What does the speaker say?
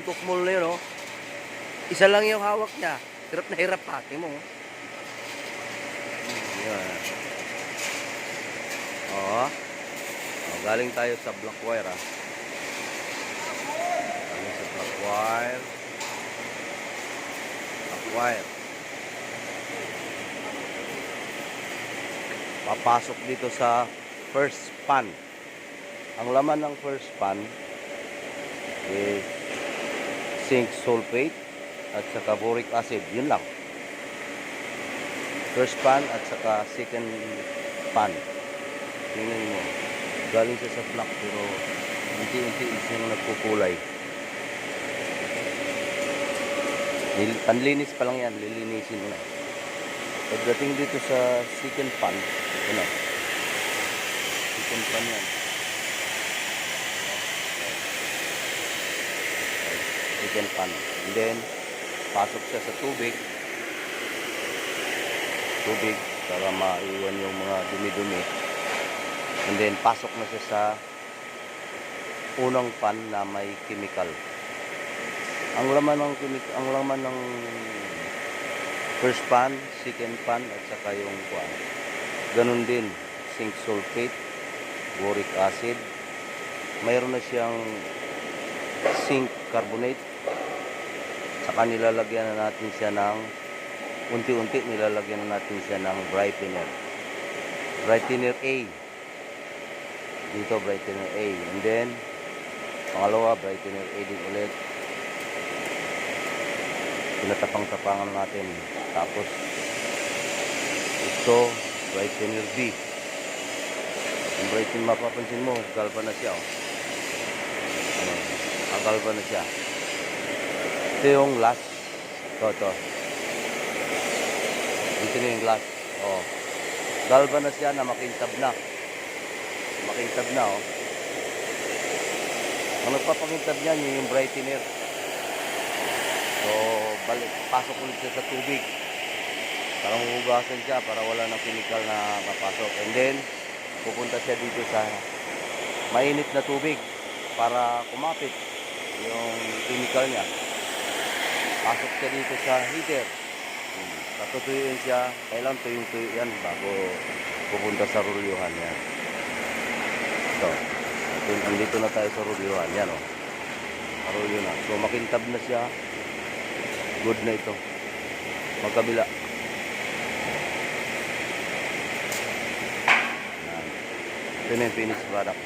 tukmol na yun, oh. Isa lang yung hawak niya. Hirap na hirap pa. Tingnan mo, oh. Yan. Oh. Oh, galing tayo sa black wire, ah. Galing sa black wire. Black wire. Papasok dito sa first pan. Ang laman ng first pan is zinc sulfate at saka boric acid. Yun lang. First pan at saka second pan. Tingnan mo. Galing siya sa black pero unti-unti siyang nagkukulay. Panlinis pa lang yan. Lilinisin mo na. Pagdating dito sa second pan, ito na. Second pan yan. Second pan. And then, pasok siya sa tubig. Tubig para maiwan yung mga dumi-dumi. And then, pasok na siya sa unang pan na may chemical. Ang laman ng first pan, second pan, at saka yung kuwan. Ganun din, zinc sulfate, boric acid. Mayroon na siyang zinc carbonate. Saka nilalagyan na natin siya ng, unti-unti nilalagyan na natin siya ng brightener. Brightener A. Dito, brightener A. And then, pangalawa, brightener A din ulit. Pinatapang-tapangan natin. Tapos ito brightener B. Yung brightener, mapapansin mo galva na siya, oh. Galva na siya. Ito yung last. Ito na yung last, oh. Galva na siya na makintab na. Makintab na, oh. Ang nagpapakintab niyan yung brightener. So pasok ulit siya sa tubig. Parang huhugasan siya para wala ng chemical na mapasok. And then, pupunta siya dito sa mainit na tubig para kumapit yung chemical niya. Pasok siya dito sa heater. Tatutuyuin siya. Kailangan tuyong-tuyo yan bago pupunta sa rulyuhan yan. Ito. Andito na tayo sa rulyuhan. Yan, oh. Rulyo na. So, makintab na siya. Good na ito. Magkabila. Ito na yung finished product.